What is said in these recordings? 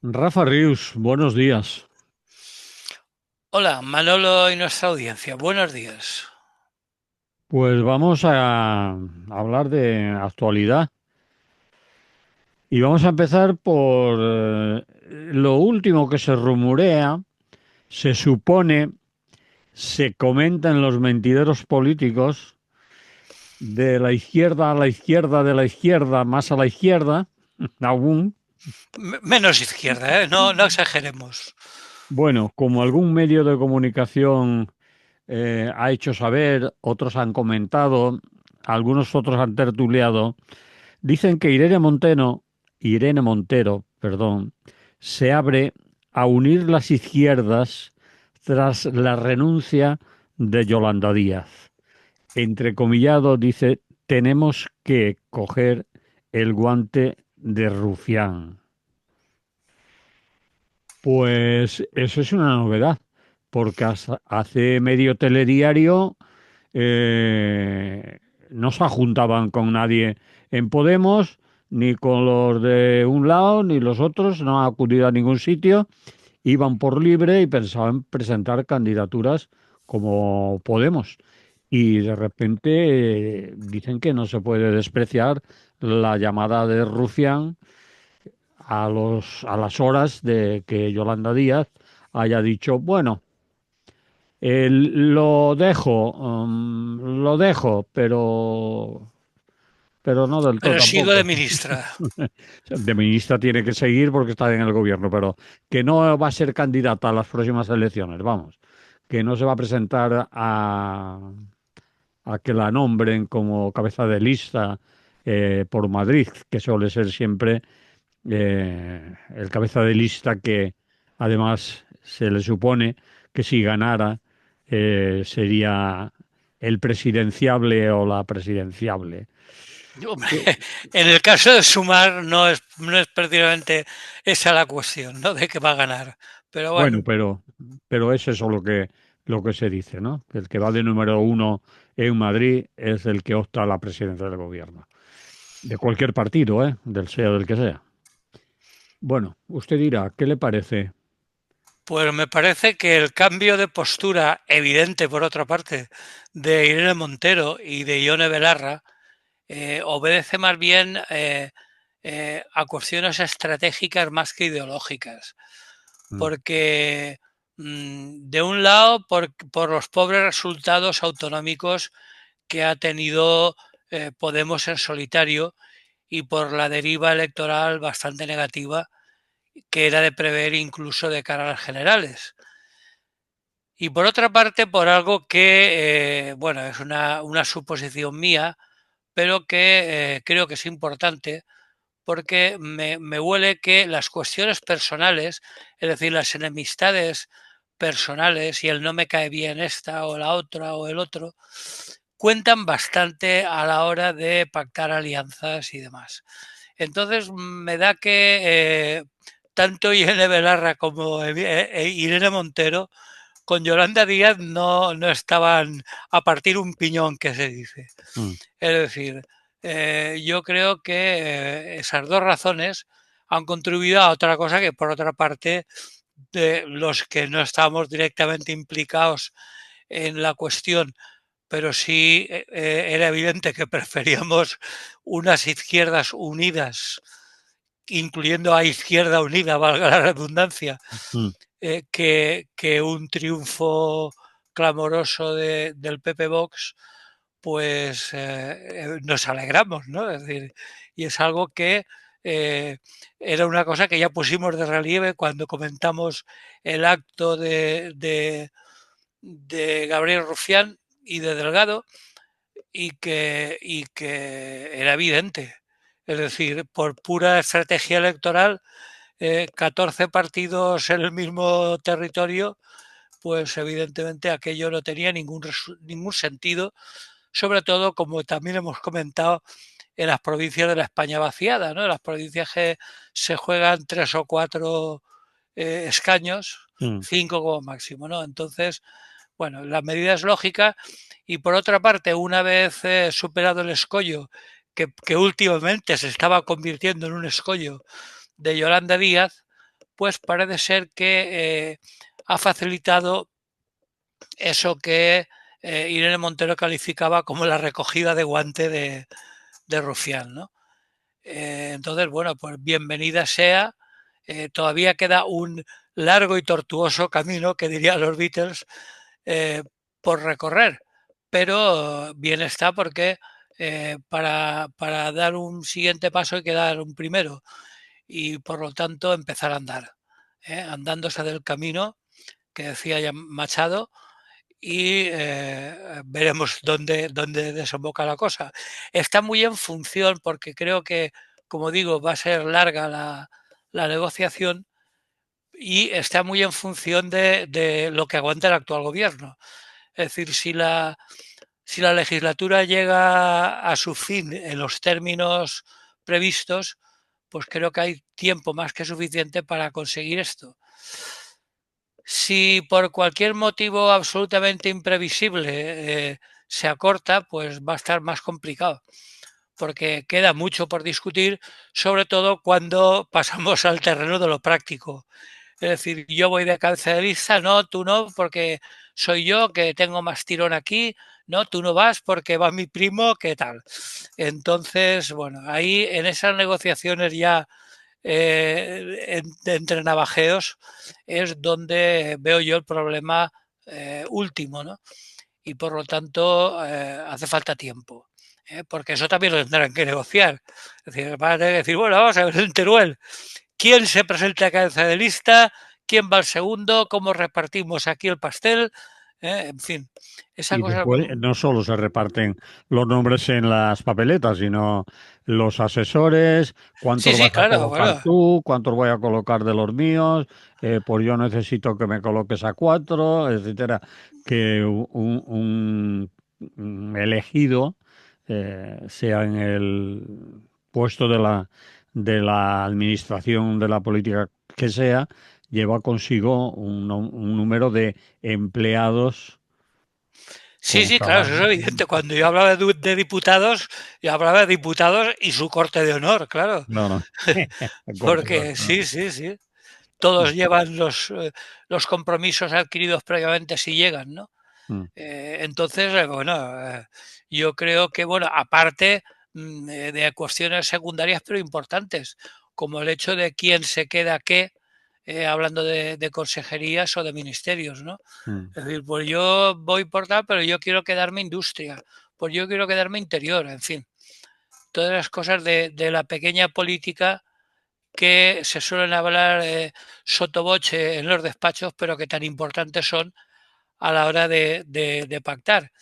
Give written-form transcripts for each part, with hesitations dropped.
Rafa Rius, buenos días. Hola, Manolo y nuestra audiencia. Buenos días. Pues vamos a hablar de actualidad y vamos a empezar por lo último que se rumorea, se supone, se comenta en los mentideros políticos de la izquierda a la izquierda de la izquierda, más a la izquierda, aún. Menos izquierda, ¿eh? No, no exageremos. Bueno, como algún medio de comunicación ha hecho saber, otros han comentado, algunos otros han tertuliado. Dicen que Irene Montero, perdón, se abre a unir las izquierdas tras la renuncia de Yolanda Díaz. Entrecomillado dice, tenemos que coger el guante de Rufián. Pues eso es una novedad, porque hace medio telediario eh, no se juntaban con nadie en Podemos, ni con los de un lado, ni los otros, no han acudido a ningún sitio, iban por libre y pensaban presentar candidaturas como Podemos. Y de repente dicen que no se puede despreciar la llamada de Rufián a las horas de que Yolanda Díaz haya dicho, bueno, lo dejo, pero no del todo Pero sigo de tampoco. ministra. De ministra tiene que seguir porque está en el gobierno, pero que no va a ser candidata a las próximas elecciones, vamos, que no se va a presentar a que la nombren como cabeza de lista por Madrid, que suele ser siempre el cabeza de lista que además se le supone que si ganara sería el presidenciable o la presidenciable. Hombre, Que- en el caso de Sumar no es precisamente esa la cuestión, ¿no? De que va a ganar. Pero Bueno, bueno, pero es eso lo que se dice, ¿no? Que el que va de número uno en Madrid es el que opta a la presidencia del gobierno. De cualquier partido, ¿eh? Del sea del que sea. Bueno, usted dirá, ¿qué le parece? pues me parece que el cambio de postura evidente, por otra parte, de Irene Montero y de Ione Belarra obedece más bien a cuestiones estratégicas más que ideológicas. Mm, Porque de un lado por los pobres resultados autonómicos que ha tenido Podemos en solitario y por la deriva electoral bastante negativa que era de prever incluso de cara a las generales. Y por otra parte, por algo que, bueno, es una suposición mía, pero que creo que es importante porque me huele que las cuestiones personales, es decir, las enemistades personales y el no me cae bien esta o la otra o el otro, cuentan bastante a la hora de pactar alianzas y demás. Entonces me da que tanto Irene Belarra como Irene Montero con Yolanda Díaz no estaban a partir un piñón que se dice. mm. Es decir, yo creo que esas dos razones han contribuido a otra cosa que por otra parte de los que no estamos directamente implicados en la cuestión, pero sí era evidente que preferíamos unas izquierdas unidas, incluyendo a Izquierda Unida, valga la redundancia, Mm. que un triunfo clamoroso del PP Vox, pues nos alegramos, ¿no? Es decir, y es algo que eh, era una cosa que ya pusimos de relieve cuando comentamos el acto de Gabriel Rufián y de Delgado y que era evidente. Es decir, por pura estrategia electoral, 14 partidos en el mismo territorio, pues evidentemente aquello no tenía ningún sentido, sobre todo como también hemos comentado en las provincias de la España vaciada, ¿no? En las provincias que se juegan tres o cuatro escaños, Mm. cinco como máximo, ¿no? Entonces, bueno, la medida es lógica y por otra parte, una vez superado el escollo, que últimamente se estaba convirtiendo en un escollo de Yolanda Díaz, pues parece ser que ha facilitado eso que Irene Montero calificaba como la recogida de guante de Rufián, ¿no? Entonces, bueno, pues bienvenida sea. Todavía queda un largo y tortuoso camino, que dirían los Beatles, eh, por recorrer, pero bien está porque para dar un siguiente paso hay que dar un primero y por lo tanto empezar a andar, andándose del camino que decía ya Machado y veremos dónde desemboca la cosa. Está muy en función, porque creo que, como digo, va a ser larga la negociación y está muy en función de lo que aguante el actual gobierno. Es decir, si la legislatura llega a su fin en los términos previstos, pues creo que hay tiempo más que suficiente para conseguir esto. Si por cualquier motivo absolutamente imprevisible se acorta, pues va a estar más complicado, porque queda mucho por discutir, sobre todo cuando pasamos al terreno de lo práctico. Es decir, yo voy de cabeza de lista, no, tú no, porque soy yo que tengo más tirón aquí, no, tú no vas porque va mi primo, ¿qué tal? Entonces, bueno, ahí en esas negociaciones ya entre navajeos es donde veo yo el problema último, ¿no? Y por lo tanto hace falta tiempo. Porque eso también lo tendrán que negociar. Es decir, van a tener que decir, bueno, vamos a ver en Teruel, ¿quién se presenta a cabeza de lista? ¿Quién va al segundo? ¿Cómo repartimos aquí el pastel? En fin, esa Y cosa. después no solo se reparten los nombres en las papeletas, sino los asesores, Sí, cuántos sí, vas a claro, colocar bueno. tú, cuántos voy a colocar de los míos, pues yo necesito que me coloques a cuatro, etcétera. Que un elegido sea en el puesto de la administración de la política que sea, lleva consigo un número de empleados Sí, con sí, claro, eso es salario. evidente. Cuando yo hablaba de diputados, yo hablaba de diputados y su corte de honor, claro. No, no. Corte de Porque acuerdo. sí, sí, sí. Todos llevan los compromisos adquiridos previamente si llegan, ¿no? Mm, Entonces, bueno, yo creo que, bueno, aparte de cuestiones secundarias pero importantes, como el hecho de quién se queda qué, hablando de consejerías o de ministerios, ¿no? mm. Es decir, pues yo voy por tal, pero yo quiero quedarme industria, pues yo quiero quedarme interior, en fin, todas las cosas de la pequeña política que se suelen hablar sotoboche en los despachos, pero que tan importantes son a la hora de pactar.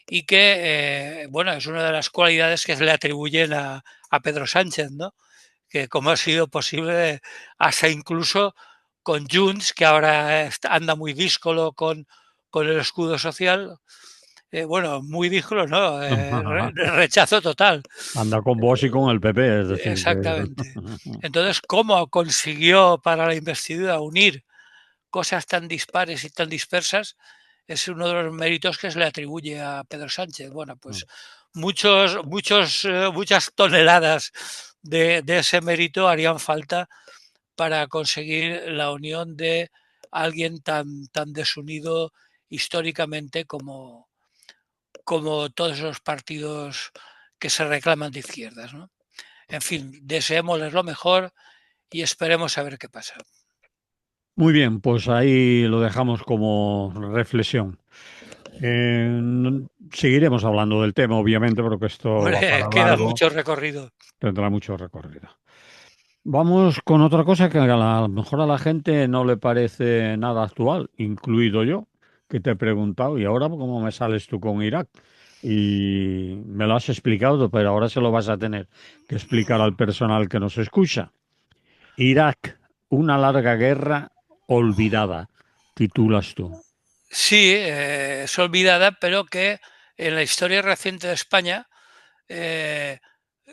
Y que, bueno, es una de las cualidades que se le atribuyen a Pedro Sánchez, ¿no? Que cómo ha sido posible, hasta incluso con Junts, que ahora anda muy díscolo con el escudo social, bueno, muy díscolo, ¿no? Rechazo total. Anda con vos y con el PP, es decir, que... Exactamente. Entonces, ¿cómo consiguió para la investidura unir cosas tan dispares y tan dispersas? Es uno de los méritos que se le atribuye a Pedro Sánchez. Bueno, pues muchas toneladas de ese mérito harían falta para conseguir la unión de alguien tan desunido históricamente como todos los partidos que se reclaman de izquierdas, ¿no? En fin, deseémosles lo mejor y esperemos a ver qué pasa. Muy bien, pues ahí lo dejamos como reflexión. Seguiremos hablando del tema, obviamente, porque esto va Hombre, para queda largo, mucho recorrido. tendrá mucho recorrido. Vamos con otra cosa que a lo mejor a la gente no le parece nada actual, incluido yo, que te he preguntado, ¿y ahora cómo me sales tú con Irak? Y me lo has explicado, pero ahora se lo vas a tener que explicar al personal que nos escucha. Irak, una larga guerra olvidada, titulas tú. Sí, es olvidada, pero que en la historia reciente de España eh,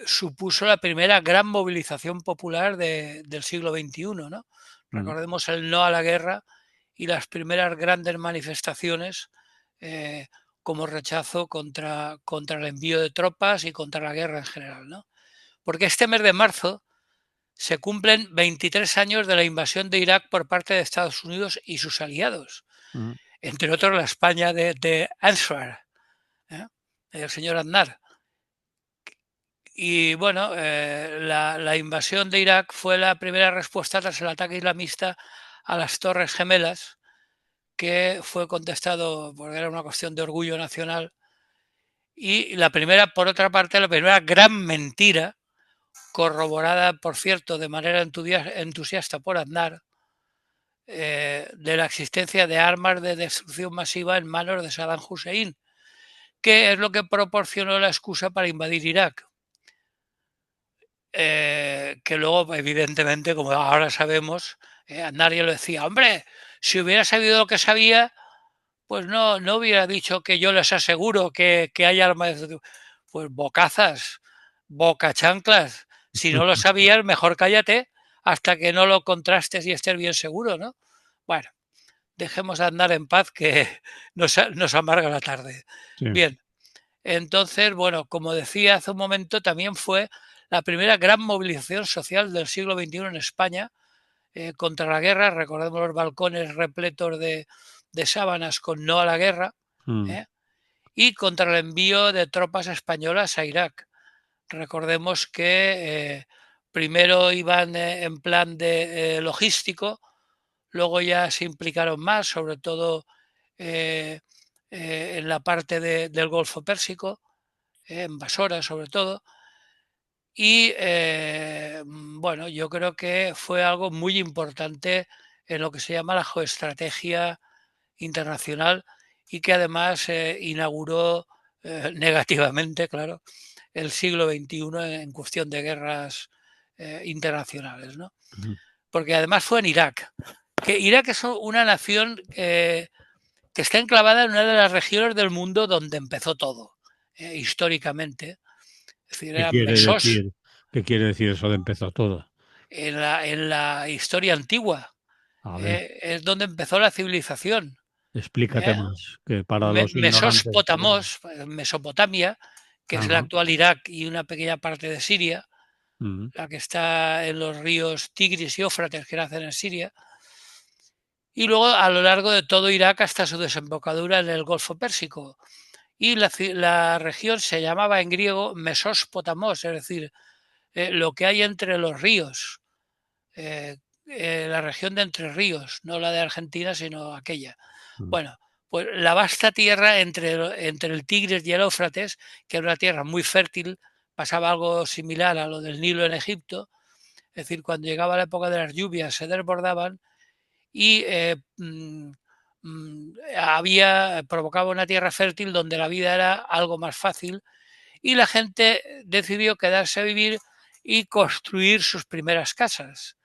supuso la primera gran movilización popular del siglo XXI, ¿no? Mm, Recordemos el no a la guerra y las primeras grandes manifestaciones eh, como rechazo contra el envío de tropas y contra la guerra en general, ¿no? Porque este mes de marzo se cumplen 23 años de la invasión de Irak por parte de Estados Unidos y sus aliados, mm, entre otros la España de Ansar, ¿eh? El señor Aznar. Y bueno, la invasión de Irak fue la primera respuesta tras el ataque islamista a las Torres Gemelas, que fue contestado porque era una cuestión de orgullo nacional. Y la primera, por otra parte, la primera gran mentira, corroborada, por cierto, de manera entusiasta por Aznar, de la existencia de armas de destrucción masiva en manos de Saddam Hussein, que es lo que proporcionó la excusa para invadir Irak. Que luego, evidentemente, como ahora sabemos, Aznar ya lo decía, hombre, si hubiera sabido lo que sabía, pues no hubiera dicho que yo les aseguro que hay armas de... Pues bocazas, boca chanclas. Si no lo sabías, mejor cállate hasta que no lo contrastes y estés bien seguro, ¿no? Bueno, dejemos a Aznar en paz que nos amarga la tarde. sí, Bien, entonces, bueno, como decía hace un momento, también fue la primera gran movilización social del siglo XXI en España contra la guerra. Recordemos los balcones repletos de sábanas con no a la guerra, mm, ¿eh? Y contra el envío de tropas españolas a Irak. Recordemos que primero iban en plan de logístico, luego ya se implicaron más, sobre todo eh, en la parte del Golfo Pérsico, en Basora sobre todo. Y bueno, yo creo que fue algo muy importante en lo que se llama la geoestrategia internacional y que además inauguró negativamente, claro, el siglo XXI en cuestión de guerras internacionales, ¿no? mm. Porque además fue en Irak, que Irak es una nación que está enclavada en una de las regiones del mundo donde empezó todo, históricamente. Es decir, ¿Qué eran quiere mesos decir? ¿Qué quiere decir eso de empezó todo? en la historia antigua. A ver, Es donde empezó la civilización. explícate ¿Eh? más, que para los ignorantes. Mesopotamia, que es el Ajá, actual Irak y una pequeña parte de Siria, mm, la que está en los ríos Tigris y Éufrates que nacen en Siria, y luego a lo largo de todo Irak hasta su desembocadura en el Golfo Pérsico. Y la región se llamaba en griego Mesospotamos, es decir, lo que hay entre los ríos, eh, la región de Entre Ríos, no la de Argentina, sino aquella. mm, Bueno, pues la vasta tierra entre el Tigris y el Éufrates, que era una tierra muy fértil, pasaba algo similar a lo del Nilo en Egipto, es decir, cuando llegaba la época de las lluvias se desbordaban y provocaba una tierra fértil donde la vida era algo más fácil y la gente decidió quedarse a vivir y construir sus primeras casas,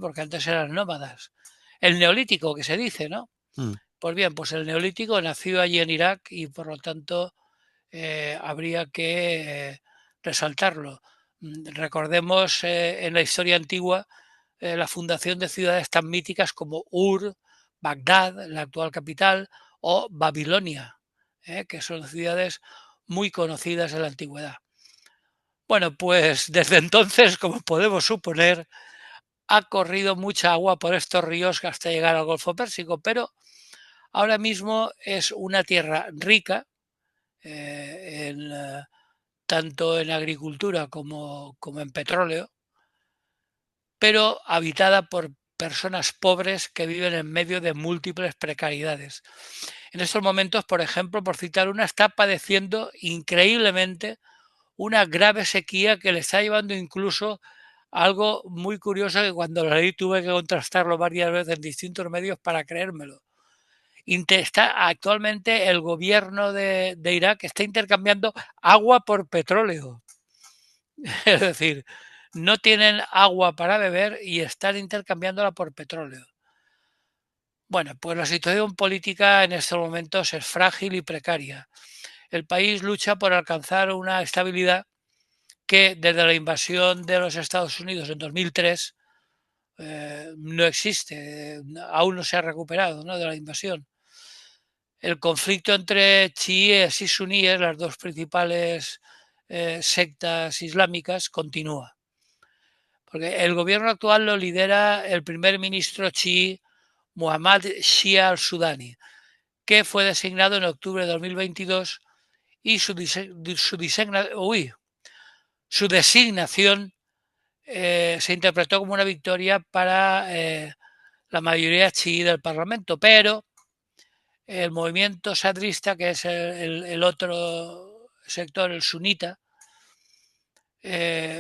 porque antes eran nómadas. El neolítico que se dice, ¿no? mm. Pues bien, pues el neolítico nació allí en Irak y por lo tanto habría que resaltarlo. Recordemos en la historia antigua la fundación de ciudades tan míticas como Ur, Bagdad, la actual capital, o Babilonia, que son ciudades muy conocidas en la antigüedad. Bueno, pues desde entonces, como podemos suponer, ha corrido mucha agua por estos ríos hasta llegar al Golfo Pérsico, pero ahora mismo es una tierra rica, tanto en agricultura como en petróleo, pero habitada por personas pobres que viven en medio de múltiples precariedades. En estos momentos, por ejemplo, por citar una, está padeciendo increíblemente una grave sequía que le está llevando incluso a algo muy curioso que cuando lo leí tuve que contrastarlo varias veces en distintos medios para creérmelo. Está actualmente el gobierno de Irak está intercambiando agua por petróleo. Es decir, no tienen agua para beber y están intercambiándola por petróleo. Bueno, pues la situación política en estos momentos es frágil y precaria. El país lucha por alcanzar una estabilidad que desde la invasión de los Estados Unidos en 2003 no existe, aún no se ha recuperado, ¿no?, de la invasión. El conflicto entre chiíes y suníes, las dos principales sectas islámicas, continúa. Porque el gobierno actual lo lidera el primer ministro chií Muhammad Shia al-Sudani, que fue designado en octubre de 2022 y su designación se interpretó como una victoria para la mayoría chií del Parlamento, pero el movimiento sadrista, que es el otro sector, el sunita,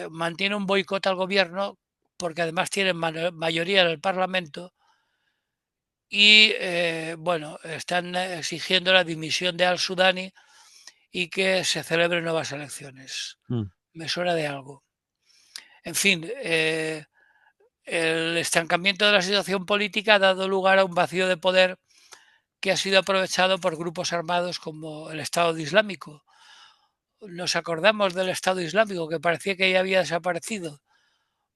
mantiene un boicot al gobierno porque además tienen mayoría en el Parlamento y bueno, están exigiendo la dimisión de al-Sudani y que se celebren nuevas elecciones. Mm. Me suena de algo. En fin, el estancamiento de la situación política ha dado lugar a un vacío de poder que ha sido aprovechado por grupos armados como el Estado Islámico. Nos acordamos del Estado Islámico que parecía que ya había desaparecido.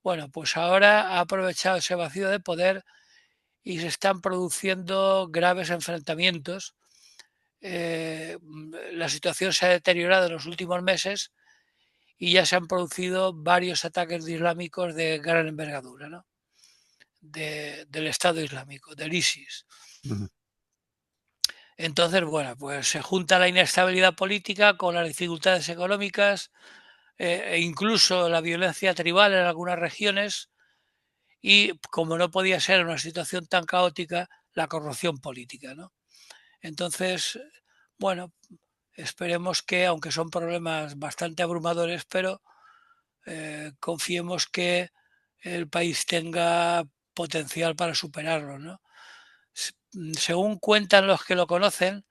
Bueno, pues ahora ha aprovechado ese vacío de poder y se están produciendo graves enfrentamientos. La situación se ha deteriorado en los últimos meses y ya se han producido varios ataques islámicos de gran envergadura, ¿no? Del Estado Islámico, del ISIS. Mm. Entonces, bueno, pues se junta la inestabilidad política con las dificultades económicas e incluso la violencia tribal en algunas regiones y, como no podía ser en una situación tan caótica, la corrupción política, ¿no? Entonces, bueno, esperemos que, aunque son problemas bastante abrumadores, pero confiemos que el país tenga potencial para superarlo, ¿no? Según cuentan los que lo conocen,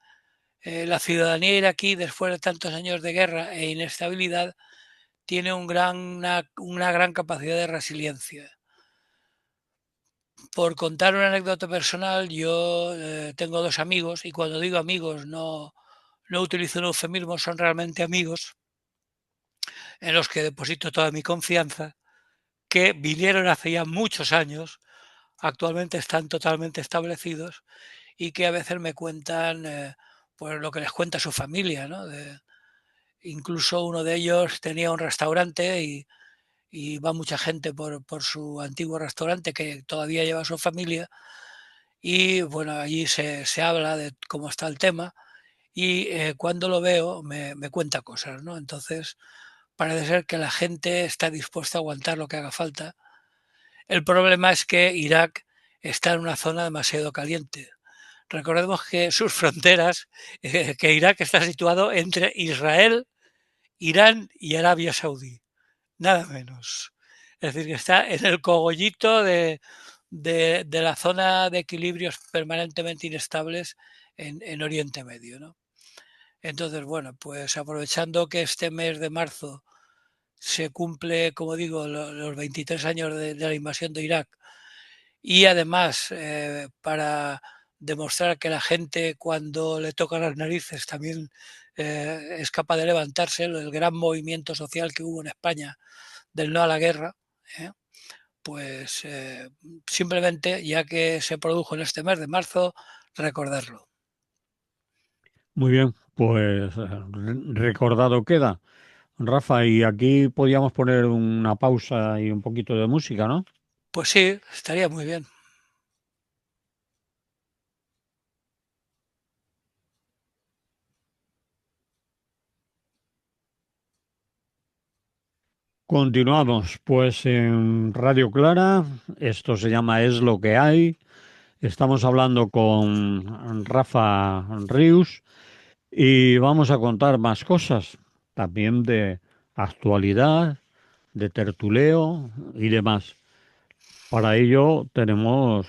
la ciudadanía iraquí, después de tantos años de guerra e inestabilidad, tiene una gran capacidad de resiliencia. Por contar una anécdota personal, yo tengo dos amigos, y cuando digo amigos no utilizo un eufemismo, son realmente amigos en los que deposito toda mi confianza, que vinieron hace ya muchos años, actualmente están totalmente establecidos y que a veces me cuentan pues lo que les cuenta su familia, ¿no? Incluso uno de ellos tenía un restaurante y va mucha gente por su antiguo restaurante que todavía lleva su familia y bueno, allí se habla de cómo está el tema y cuando lo veo me cuenta cosas, ¿no? Entonces parece ser que la gente está dispuesta a aguantar lo que haga falta. El problema es que Irak está en una zona demasiado caliente. Recordemos que sus fronteras, que Irak está situado entre Israel, Irán y Arabia Saudí, nada menos. Es decir, que está en el cogollito de la zona de equilibrios permanentemente inestables en Oriente Medio, ¿no? Entonces, bueno, pues aprovechando que este mes de marzo se cumple, como digo, los 23 años de la invasión de Irak y además para demostrar que la gente cuando le tocan las narices también es capaz de levantarse, el gran movimiento social que hubo en España del no a la guerra, ¿eh? Pues simplemente, ya que se produjo en este mes de marzo, recordarlo. Muy bien, pues recordado queda. Rafa, y aquí podíamos poner una pausa y un poquito de música, ¿no? Pues sí, estaría muy bien. Continuamos, pues en Radio Clara, esto se llama Es lo que hay. Estamos hablando con Rafa Rius y vamos a contar más cosas, también de actualidad, de tertuleo y demás. Para ello tenemos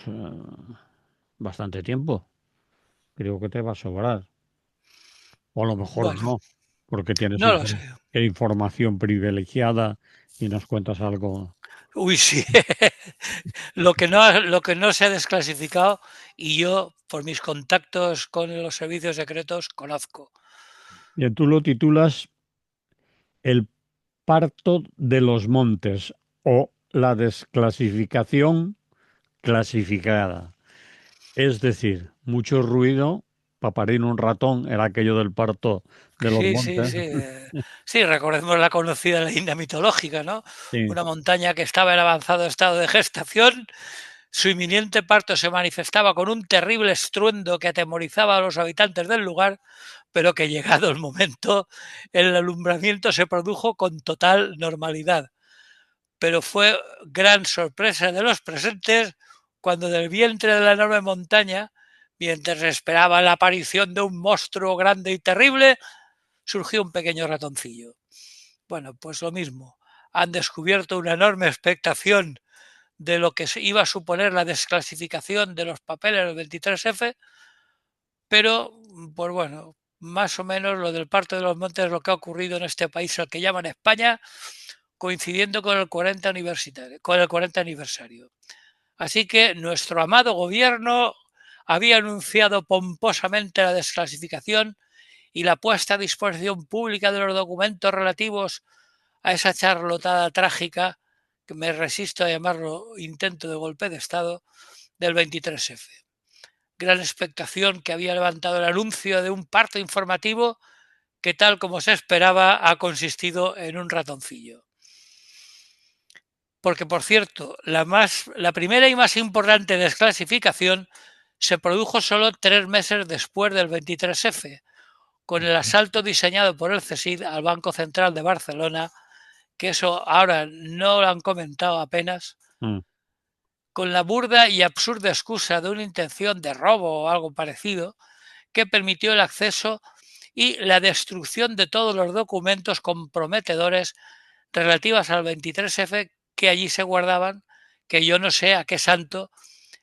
bastante tiempo. Creo que te va a sobrar. O a lo mejor Bueno, no, porque tienes no lo sé. información privilegiada y nos cuentas algo. Uy, sí. Lo que no se ha desclasificado y yo, por mis contactos con los servicios secretos, conozco. Y tú lo titulas El parto de los montes o la desclasificación clasificada. Es decir, mucho ruido para parir un ratón, era aquello del parto de los Sí, sí, montes. sí. Sí, recordemos la conocida leyenda mitológica, ¿no? Sí. Una montaña que estaba en avanzado estado de gestación, su inminente parto se manifestaba con un terrible estruendo que atemorizaba a los habitantes del lugar, pero que llegado el momento, el alumbramiento se produjo con total normalidad. Pero fue gran sorpresa de los presentes cuando del vientre de la enorme montaña, mientras esperaban la aparición de un monstruo grande y terrible, surgió un pequeño ratoncillo. Bueno, pues lo mismo. Han descubierto una enorme expectación de lo que iba a suponer la desclasificación de los papeles del 23F, pero, pues bueno, más o menos lo del parto de los montes es lo que ha ocurrido en este país al que llaman España, coincidiendo con el 40 aniversario. Así que nuestro amado gobierno había anunciado pomposamente la desclasificación y la puesta a disposición pública de los documentos relativos a esa charlotada trágica, que me resisto a llamarlo intento de golpe de Estado, del 23F. Gran expectación que había levantado el anuncio de un parto informativo que, tal como se esperaba, ha consistido en un ratoncillo. Porque, por cierto, la primera y más importante desclasificación se produjo solo 3 meses después del 23F, con el asalto diseñado por el CSID al Banco Central de Barcelona, que eso ahora no lo han comentado apenas, Mm, con la burda y absurda excusa de una intención de robo o algo parecido, que permitió el acceso y la destrucción de todos los documentos comprometedores relativas al 23F que allí se guardaban, que yo no sé a qué santo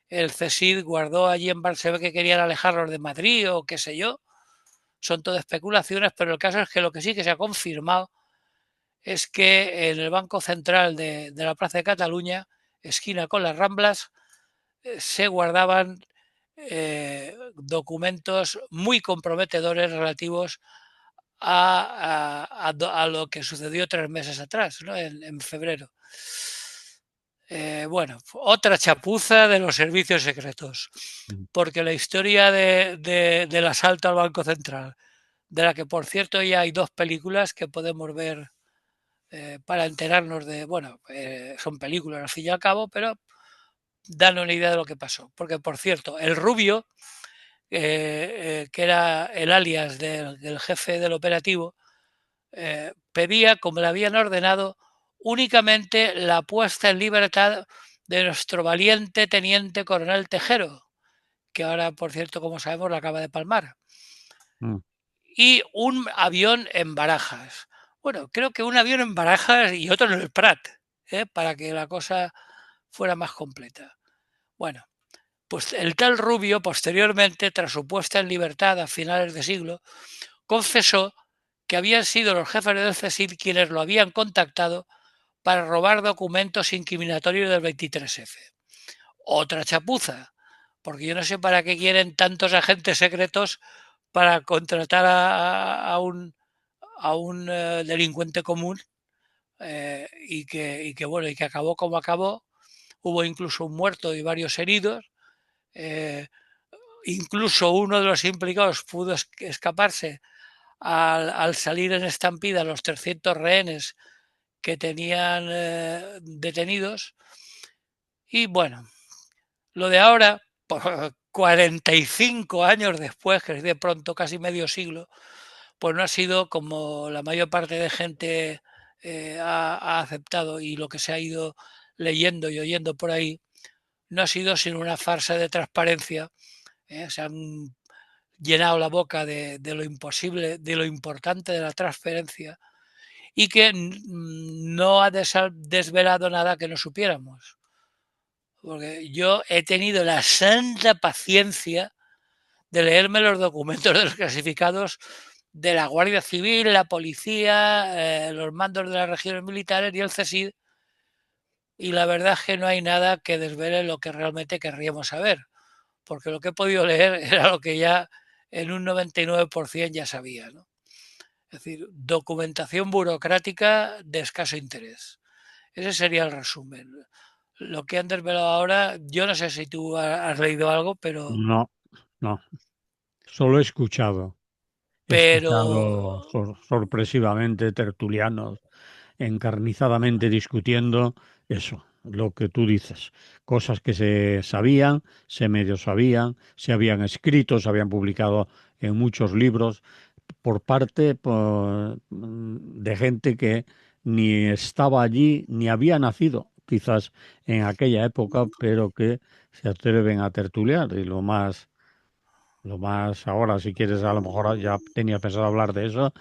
el CSID guardó allí en Barcelona, que querían alejarlos de Madrid o qué sé yo. Son todas especulaciones, pero el caso es que lo que sí que se ha confirmado es que en el Banco Central de la Plaza de Cataluña, esquina con las Ramblas, se guardaban documentos muy comprometedores relativos a lo que sucedió 3 meses atrás, ¿no? En febrero. Bueno, otra chapuza de los servicios secretos, mm, porque la historia del asalto al Banco Central, de la que por cierto ya hay 2 películas que podemos ver para enterarnos de, bueno, son películas al fin y al cabo, pero dan una idea de lo que pasó. Porque por cierto, el rubio, que era el alias del jefe del operativo, pedía, como le habían ordenado, únicamente la puesta en libertad de nuestro valiente teniente coronel Tejero, que ahora, por cierto, como sabemos, la acaba de palmar, mm. y un avión en Barajas. Bueno, creo que un avión en Barajas y otro en el Prat, para que la cosa fuera más completa. Bueno, pues el tal Rubio, posteriormente, tras su puesta en libertad a finales de siglo, confesó que habían sido los jefes del CSIC quienes lo habían contactado para robar documentos incriminatorios del 23F. Otra chapuza, porque yo no sé para qué quieren tantos agentes secretos para contratar a un delincuente común, bueno, y que acabó como acabó. Hubo incluso un muerto y varios heridos. Eh, Incluso uno de los implicados pudo escaparse al salir en estampida los 300 rehenes que tenían detenidos. Y bueno, lo de ahora, por 45 años después, que es de pronto casi medio siglo, pues no ha sido como la mayor parte de gente ha aceptado, y lo que se ha ido leyendo y oyendo por ahí, no ha sido sino una farsa de transparencia. Se han llenado la boca de lo imposible, de lo importante de la transferencia, y que no ha desvelado nada que no supiéramos. Porque yo he tenido la santa paciencia de leerme los documentos de los clasificados de la Guardia Civil, la policía, los mandos de las regiones militares y el CSID, y la verdad es que no hay nada que desvele lo que realmente querríamos saber, porque lo que he podido leer era lo que ya en un 99% ya sabía, ¿no? Es decir, documentación burocrática de escaso interés. Ese sería el resumen. Lo que han desvelado ahora, yo no sé si tú has leído algo, pero No, no. Solo he pero escuchado sorpresivamente tertulianos encarnizadamente discutiendo eso, lo que tú dices, cosas que se sabían, se medio sabían, se habían escrito, se habían publicado en muchos libros de gente que ni estaba allí ni había nacido, quizás en aquella época, pero que se atreven a tertuliar y lo más ahora, si quieres, a lo mejor ya tenía pensado hablar de eso.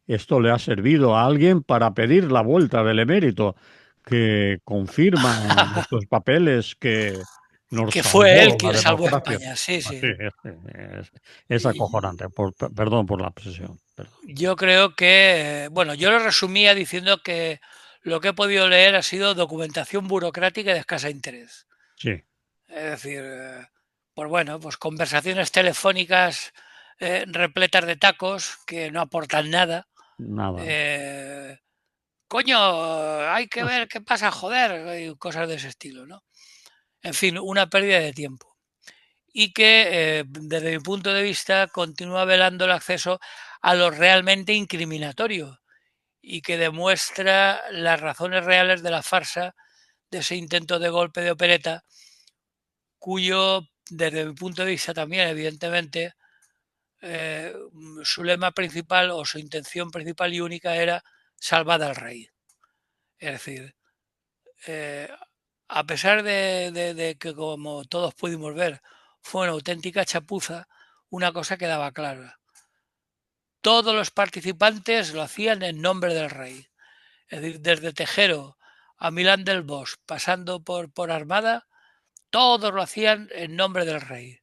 Esto le ha servido a alguien para pedir la vuelta del emérito, que confirma en estos papeles que nos que fue él salvó la quien salvó a democracia. España, sí, Así sí. es acojonante. Perdón por la presión. Perdón. Yo creo que, bueno, yo lo resumía diciendo que lo que he podido leer ha sido documentación burocrática de escasa interés. Sí, Es decir, pues bueno, pues conversaciones telefónicas repletas de tacos que no aportan nada. nada. Eh, Coño, hay que ver qué pasa, joder, y cosas de ese estilo, ¿no? En fin, una pérdida de tiempo. Y que, desde mi punto de vista, continúa velando el acceso a lo realmente incriminatorio y que demuestra las razones reales de la farsa de ese intento de golpe de opereta, cuyo, desde mi punto de vista también, evidentemente, su lema principal o su intención principal y única era salvar al rey. Es decir, eh, a pesar de que, como todos pudimos ver, fue una auténtica chapuza, una cosa quedaba clara. Todos los participantes lo hacían en nombre del rey. Es decir, desde Tejero a Milán del Bosch, pasando por Armada, todos lo hacían en nombre del rey.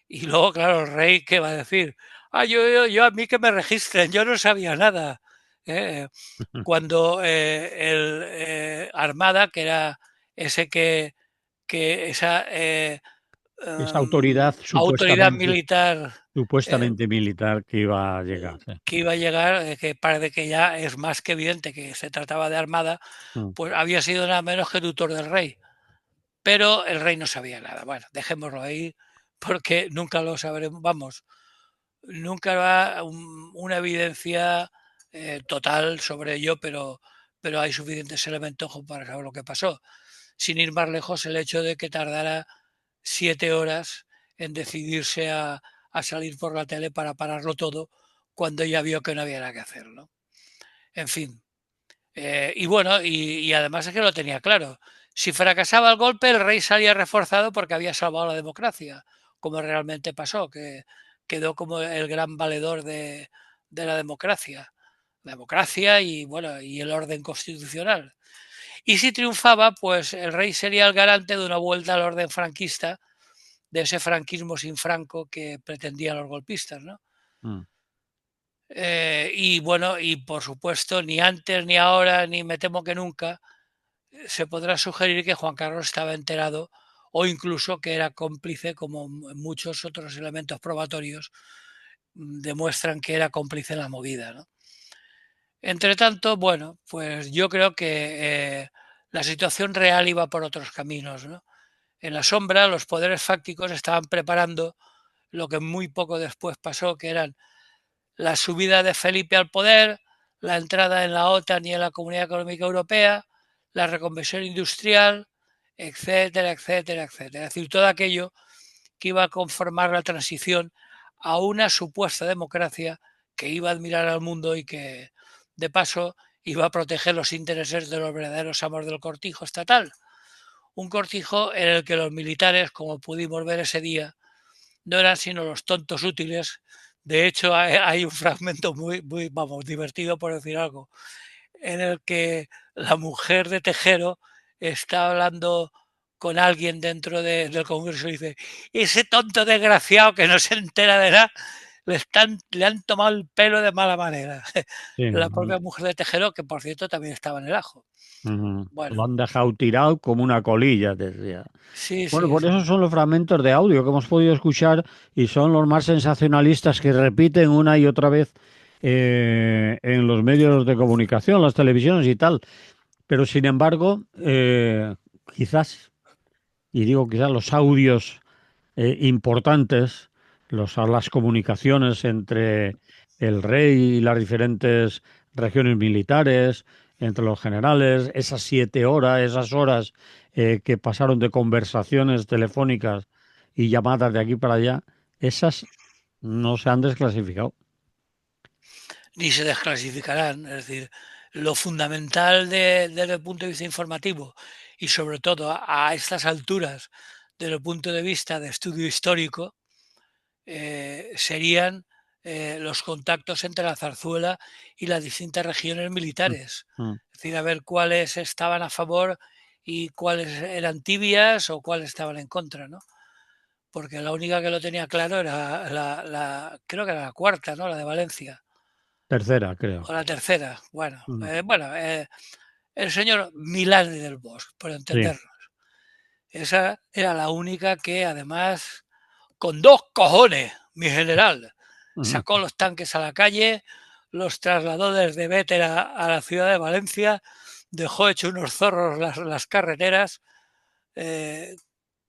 Y luego, claro, el rey, ¿qué va a decir? Ah, yo a mí que me registren, yo no sabía nada. ¿Eh? Cuando el Armada, que era ese que esa Esa autoridad autoridad militar eh, supuestamente militar que iba a llegar. Sí. que iba a llegar, que parece que ya es más que evidente que se trataba de Armada, Mm. pues había sido nada menos que tutor del rey. Pero el rey no sabía nada. Bueno, dejémoslo ahí porque nunca lo sabremos. Vamos, nunca va una evidencia total sobre ello, pero hay suficientes elementos para saber lo que pasó. Sin ir más lejos, el hecho de que tardara 7 horas en decidirse a salir por la tele para pararlo todo cuando ya vio que no había nada que hacer, ¿no? En fin, y bueno, y además es que lo tenía claro. Si fracasaba el golpe, el rey salía reforzado porque había salvado la democracia, como realmente pasó, que quedó como el gran valedor de la democracia y bueno, y el orden constitucional. Y si triunfaba, pues el rey sería el garante de una vuelta al orden franquista, de ese franquismo sin Franco que pretendían los golpistas, ¿no? Mm. Y bueno, y por supuesto, ni antes, ni ahora, ni me temo que nunca, se podrá sugerir que Juan Carlos estaba enterado o incluso que era cómplice, como muchos otros elementos probatorios demuestran que era cómplice en la movida, ¿no? Entre tanto, bueno, pues yo creo que la situación real iba por otros caminos, ¿no? En la sombra, los poderes fácticos estaban preparando lo que muy poco después pasó, que eran la subida de Felipe al poder, la entrada en la OTAN y en la Comunidad Económica Europea, la reconversión industrial, etcétera, etcétera, etcétera. Es decir, todo aquello que iba a conformar la transición a una supuesta democracia que iba a admirar al mundo y que, de paso, iba a proteger los intereses de los verdaderos amos del cortijo estatal. Un cortijo en el que los militares, como pudimos ver ese día, no eran sino los tontos útiles. De hecho, hay un fragmento muy, vamos, divertido por decir algo, en el que la mujer de Tejero está hablando con alguien dentro del Congreso y dice, ese tonto desgraciado que no se entera de nada, le han tomado el pelo de mala manera. Sí, La propia mujer de Tejero, que por cierto también estaba en el ajo. lo Bueno, han dejado tirado como una colilla, decía. sí, Bueno, sí, por eso sí. son los fragmentos de audio que hemos podido escuchar y son los más sensacionalistas que repiten una y otra vez en los medios de comunicación, las televisiones y tal. Pero sin embargo, quizás, y digo quizás los audios importantes, las comunicaciones entre el rey y las diferentes regiones militares, entre los generales, esas 7 horas, esas horas que pasaron de conversaciones telefónicas y llamadas de aquí para allá, esas no se han desclasificado. Ni se desclasificarán. Es decir, lo fundamental desde el punto de vista informativo y sobre todo a estas alturas, desde el punto de vista de estudio histórico, serían los contactos entre la zarzuela y las distintas regiones Mm, militares. mm. Es decir, a ver cuáles estaban a favor y cuáles eran tibias o cuáles estaban en contra, ¿no? Porque la única que lo tenía claro era creo que era la cuarta, ¿no? La de Valencia. Tercera, creo. O la tercera. Bueno, Mm. el señor Milán del Bosch, por Sí. entendernos. Esa era la única que además, con dos cojones, mi general, sacó Mm. los tanques a la calle, los trasladó desde Bétera a la ciudad de Valencia, dejó hecho unos zorros las carreteras eh,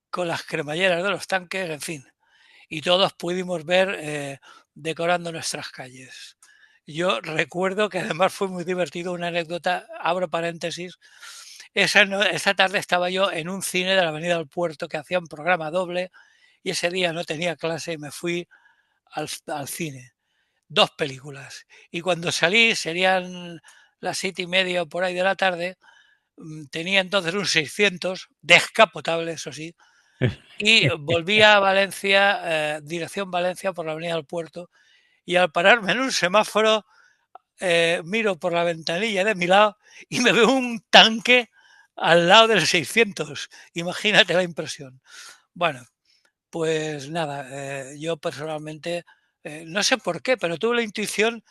con las cremalleras de los tanques, en fin. Y todos pudimos ver decorando nuestras calles. Yo recuerdo que además fue muy divertido una anécdota, abro paréntesis. Esa tarde estaba yo en un cine de la Avenida del Puerto que hacía un programa doble y ese día no tenía clase y me fui al cine. Dos películas. Y cuando salí, serían las 7:30 o por ahí de la tarde, tenía entonces un 600 descapotable, eso sí, y volví a Valencia, dirección Valencia por la Avenida del Puerto, y al pararme en un semáforo, miro por la ventanilla de mi lado y me veo un tanque al lado del 600. Imagínate la impresión. Bueno, pues nada, yo personalmente, no sé por qué, pero tuve la intuición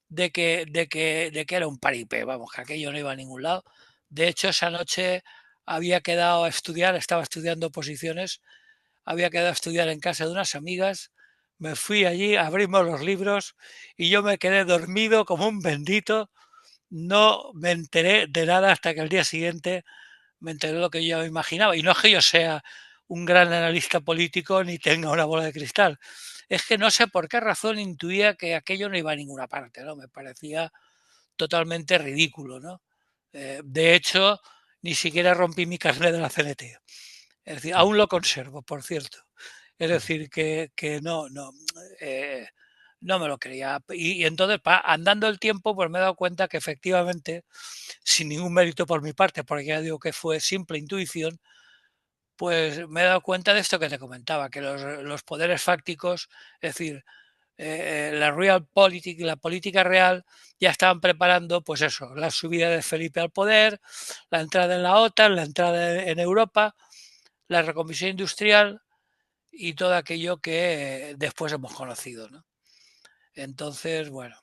de que era un paripé, vamos, que aquello no iba a ningún lado. De hecho, esa noche había quedado a estudiar, estaba estudiando oposiciones, había quedado a estudiar en casa de unas amigas, me fui allí, abrimos los libros y yo me quedé dormido como un bendito, no me enteré de nada hasta que al día siguiente me enteré de lo que yo imaginaba. Y no es que yo sea un gran analista político ni tenga una bola de cristal, es que no sé por qué razón intuía que aquello no iba a ninguna parte, ¿no? Me parecía totalmente ridículo, ¿no? De hecho, ni siquiera rompí mi carnet de la CNT. Es decir, aún lo conservo, por cierto. Es decir, que eh, no me lo creía. Y entonces, andando el tiempo, pues me he dado cuenta que efectivamente, sin ningún mérito por mi parte, porque ya digo que fue simple intuición, pues me he dado cuenta de esto que te comentaba, que los poderes fácticos, es decir, la realpolitik y la política real ya estaban preparando, pues eso, la subida de Felipe al poder, la entrada en la OTAN, la entrada en Europa, la reconversión industrial y todo aquello que después hemos conocido, ¿no? Entonces, bueno,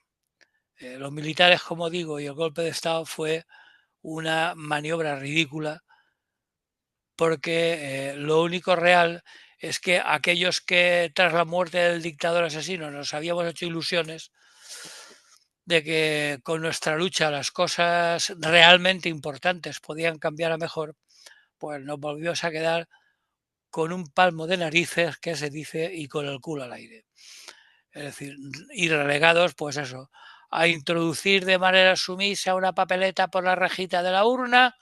los militares, como digo, y el golpe de Estado fue una maniobra ridícula porque lo único real es que aquellos que tras la muerte del dictador asesino nos habíamos hecho ilusiones de que con nuestra lucha las cosas realmente importantes podían cambiar a mejor, pues nos volvimos a quedar con un palmo de narices, que se dice, y con el culo al aire. Es decir, y relegados, pues eso, a introducir de manera sumisa una papeleta por la rejita de la urna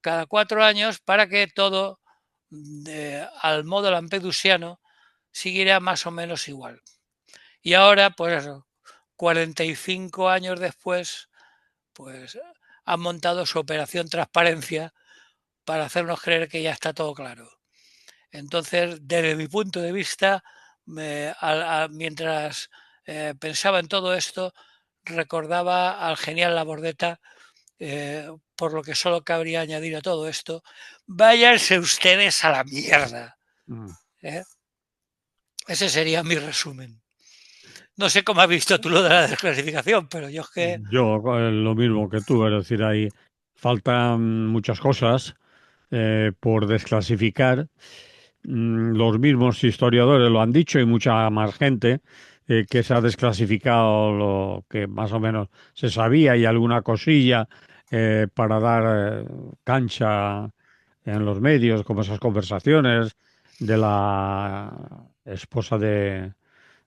cada 4 años para que todo, al modo lampedusiano, siguiera más o menos igual. Y ahora, pues eso, 45 años después, pues han montado su operación transparencia para hacernos creer que ya está todo claro. Entonces, desde mi punto de vista, mientras pensaba en todo esto, recordaba al genial Labordeta, por lo que solo cabría añadir a todo esto, váyanse ustedes a la mierda. Mm. ¿Eh? Ese sería mi resumen. No sé cómo has visto tú lo de la desclasificación, pero yo es que... Yo lo mismo que tú, es decir, ahí faltan muchas cosas por desclasificar. Los mismos historiadores lo han dicho y mucha más gente que se ha desclasificado lo que más o menos se sabía y alguna cosilla para dar cancha en los medios, como esas conversaciones de la esposa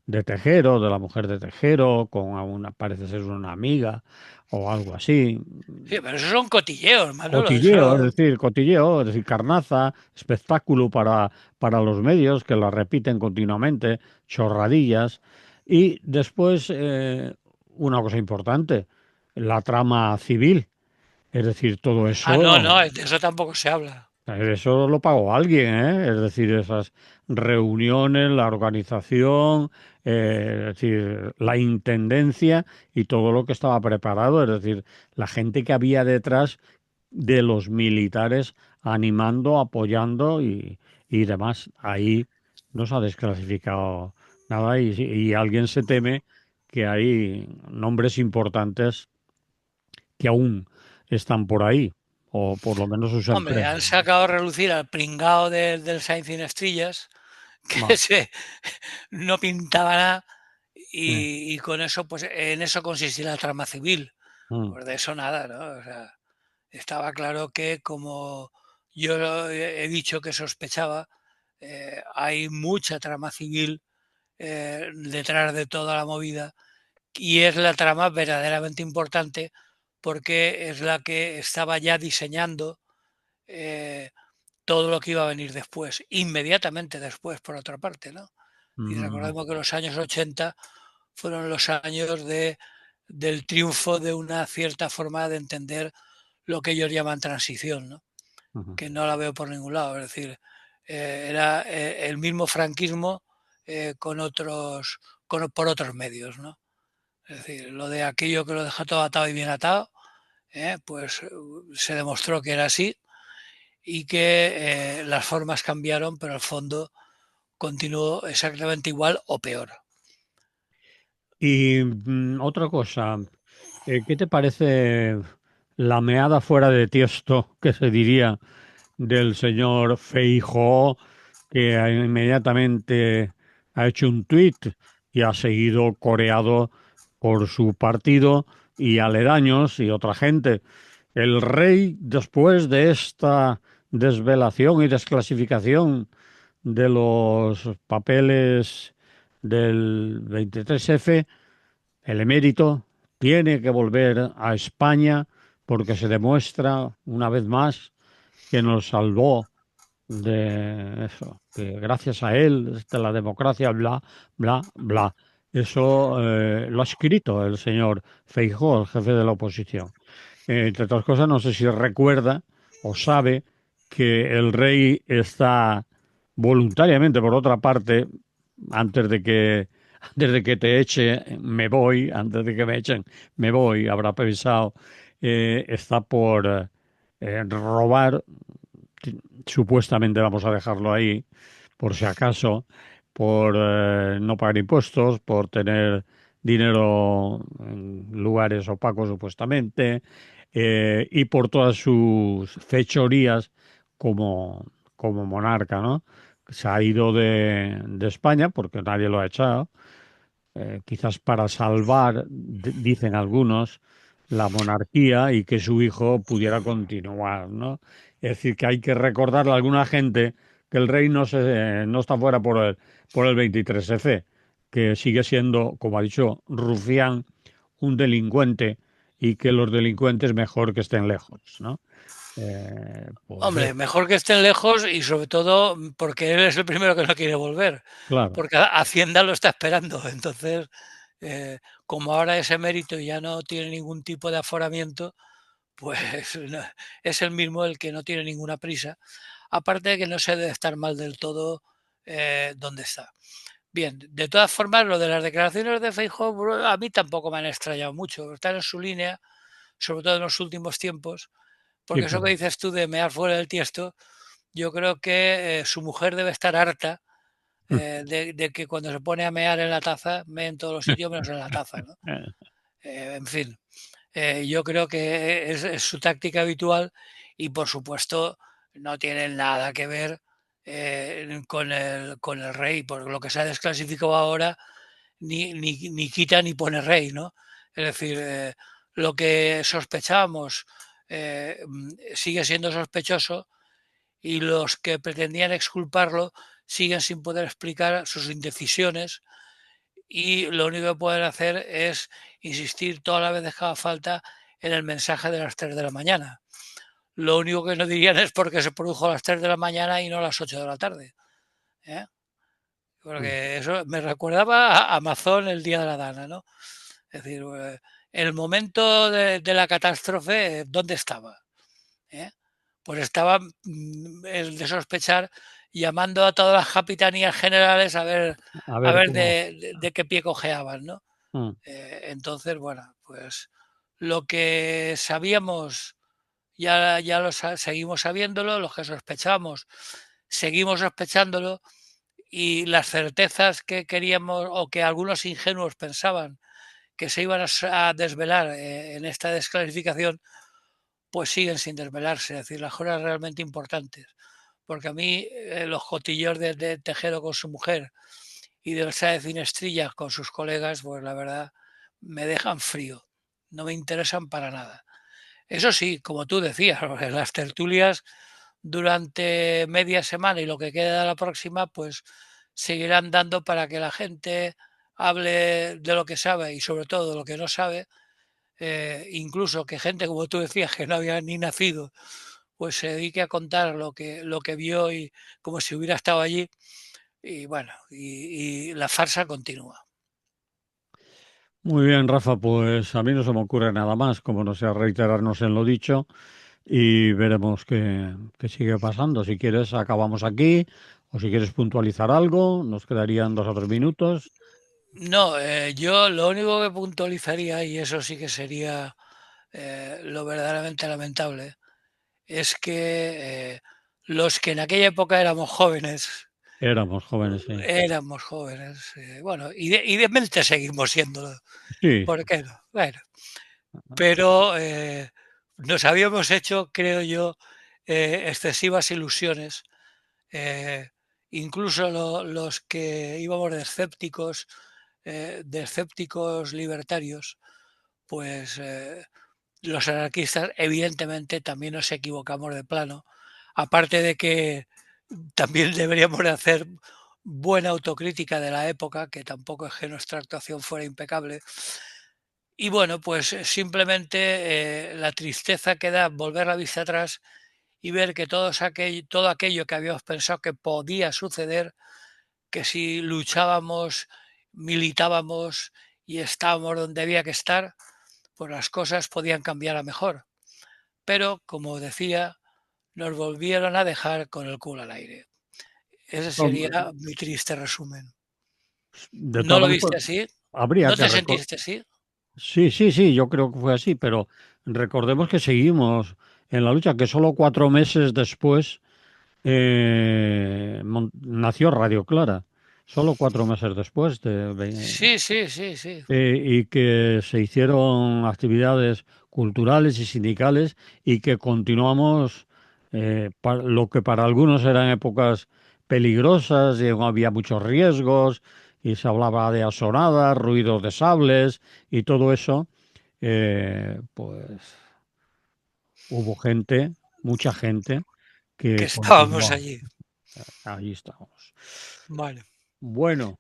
de Tejero, de la mujer de Tejero, con una, parece ser una amiga o algo así. Sí, pero eso son cotilleos, Manolo. Cotilleo, es decir, carnaza, espectáculo para los medios que lo repiten continuamente, chorradillas. Y después, una cosa importante, la trama civil, es decir, todo Ah, no, eso. no, de eso tampoco se habla. Eso lo pagó alguien, ¿eh? Es decir, esas reuniones, la organización, es decir, la intendencia y todo lo que estaba preparado, es decir, la gente que había detrás de los militares animando, apoyando y demás. Ahí no se ha desclasificado nada y alguien se teme que hay nombres importantes que aún están por ahí, o por lo menos sus Hombre, han empresas. sacado a relucir al pringao del Sainz sin estrellas, que Ma- se, no pintaba nada, eh, y con eso, pues en eso consistía la trama civil. mm, Pues de eso nada, ¿no? O sea, estaba claro que, como yo he dicho que sospechaba, hay mucha trama civil detrás de toda la movida, y es la trama verdaderamente importante porque es la que estaba ya diseñando eh, todo lo que iba a venir después, inmediatamente después, por otra parte, ¿no? Y mm, recordemos que los años 80 fueron los años del triunfo de una cierta forma de entender lo que ellos llaman transición, ¿no? mm, Que no la veo por ningún lado. Es decir, era el mismo franquismo con otros, por otros medios, ¿no? Es decir, lo de aquello que lo deja todo atado y bien atado, pues se demostró que era así, y que las formas cambiaron, pero el fondo continuó exactamente igual o peor. Y otra cosa, ¿qué te parece la meada fuera de tiesto que se diría del señor Feijóo, que inmediatamente ha hecho un tuit y ha seguido coreado por su partido y aledaños y otra gente? El rey, después de esta desvelación y desclasificación de los papeles del 23F, el emérito tiene que volver a España porque se demuestra una vez más que nos salvó de eso, que gracias a él, de la democracia, bla, bla, bla. Eso lo ha escrito el señor Feijóo, el jefe de la oposición. Entre otras cosas, no sé si recuerda o sabe que el rey está voluntariamente, por otra parte, antes de que, antes de que te eche, me voy, antes de que me echen, me voy, habrá pensado, está por robar, supuestamente vamos a dejarlo ahí, por si acaso, por no pagar impuestos, por tener dinero en lugares opacos supuestamente, y por todas sus fechorías como, como monarca, ¿no? Se ha ido de España porque nadie lo ha echado, quizás para salvar, dicen algunos, la monarquía y que su hijo pudiera continuar, ¿no? Es decir, que hay que recordarle a alguna gente que el rey no está fuera por el 23F, que sigue siendo, como ha dicho Rufián, un delincuente y que los delincuentes mejor que estén lejos, ¿no? Pues Hombre, mejor que estén lejos, y sobre todo porque él es el primero que no quiere volver, claro. porque Hacienda lo está esperando. Entonces, como ahora ese mérito ya no tiene ningún tipo de aforamiento, pues es el mismo el que no tiene ninguna prisa. Aparte de que no se debe estar mal del todo donde está. Bien, de todas formas, lo de las declaraciones de Feijóo a mí tampoco me han extrañado mucho. Están en su línea, sobre todo en los últimos tiempos, Sí, porque eso que pero dices tú de mear fuera del tiesto, yo creo que su mujer debe estar harta de que cuando se pone a mear en la taza, mee en todos los sitios menos en la taza, ¿no? En fin, yo creo que es su táctica habitual, y por supuesto no tiene nada que ver con el rey, por lo que se ha desclasificado ahora, ni quita ni pone rey, ¿no? Es decir, lo que sospechábamos sigue siendo sospechoso, y los que pretendían exculparlo siguen sin poder explicar sus indecisiones, y lo único que pueden hacer es insistir todas las veces que haga falta en el mensaje de las 3 de la mañana. Lo único que no dirían es porque se produjo a las 3 de la mañana y no a las 8 de la tarde. ¿Eh? Mm. Porque eso me recordaba a Amazon el día de la Dana, ¿no? Es decir, el momento de la catástrofe, ¿dónde estaba? ¿Eh? Pues estaba el de sospechar llamando a todas las capitanías generales A a ver ver cómo. de qué pie cojeaban, ¿no? Mm. Entonces, bueno, pues lo que sabíamos ya seguimos sabiéndolo, los que sospechamos seguimos sospechándolo y las certezas que queríamos o que algunos ingenuos pensaban que se iban a desvelar en esta desclasificación, pues siguen sin desvelarse, es decir, las cosas realmente importantes. Porque a mí los cotillos de Tejero con su mujer y de Sáez Finestrilla con sus colegas, pues la verdad me dejan frío, no me interesan para nada. Eso sí, como tú decías, las tertulias durante media semana y lo que queda de la próxima, pues seguirán dando para que la gente hable de lo que sabe y sobre todo de lo que no sabe, incluso que gente, como tú decías, que no había ni nacido, pues se dedique a contar lo que vio y como si hubiera estado allí. Y bueno, y la farsa continúa. Muy bien, Rafa, pues a mí no se me ocurre nada más, como no sea reiterarnos en lo dicho, y veremos qué sigue pasando. Si quieres, acabamos aquí, o si quieres puntualizar algo, nos quedarían 2 o 3 minutos. No, yo lo único que puntualizaría, y eso sí que sería lo verdaderamente lamentable, es que los que en aquella época Éramos jóvenes, sí. éramos jóvenes, bueno, y de mente seguimos siéndolo, Sí, ¿por qué no? Bueno, pero nos habíamos hecho, creo yo, excesivas ilusiones, eh, incluso los que íbamos de escépticos libertarios, pues los anarquistas evidentemente también nos equivocamos de plano, aparte de que también deberíamos de hacer buena autocrítica de la época, que tampoco es que nuestra actuación fuera impecable. Y bueno, pues simplemente la tristeza que da volver la vista atrás y ver que todo aquello que habíamos pensado que podía suceder, que si luchábamos, militábamos y estábamos donde había que estar, pues las cosas podían cambiar a mejor. Pero, como decía, nos volvieron a dejar con el culo al aire. Ese hombre, sería mi triste resumen. de ¿No lo todas viste formas, así? habría ¿No que te recordar. sentiste así? Sí, sí, sí, yo creo que fue así, pero recordemos que seguimos en la lucha, que solo 4 meses después nació Radio Clara, solo 4 meses después Sí, sí, sí, sí. y que se hicieron actividades culturales y sindicales y que continuamos lo que para algunos eran épocas peligrosas y había muchos riesgos y se hablaba de asonadas, ruidos de sables y todo eso, pues hubo gente, mucha gente Que que estábamos continuó. allí. Ahí estamos. Vale. Bueno,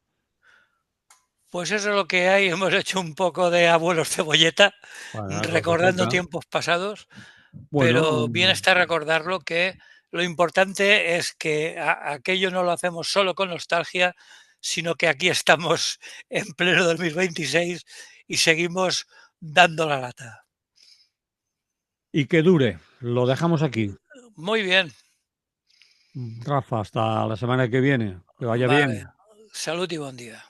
Pues eso es lo que hay. Hemos hecho un poco de abuelos cebolleta, para lo que recordando toca. tiempos pasados, Bueno, pero bien está recordarlo que lo importante es que aquello no lo hacemos solo con nostalgia, sino que aquí estamos en pleno 2026 y seguimos dando la lata. y que dure. Lo dejamos aquí. Muy bien, Rafa, hasta la semana que viene. Que vaya vale. bien. Salud y buen día.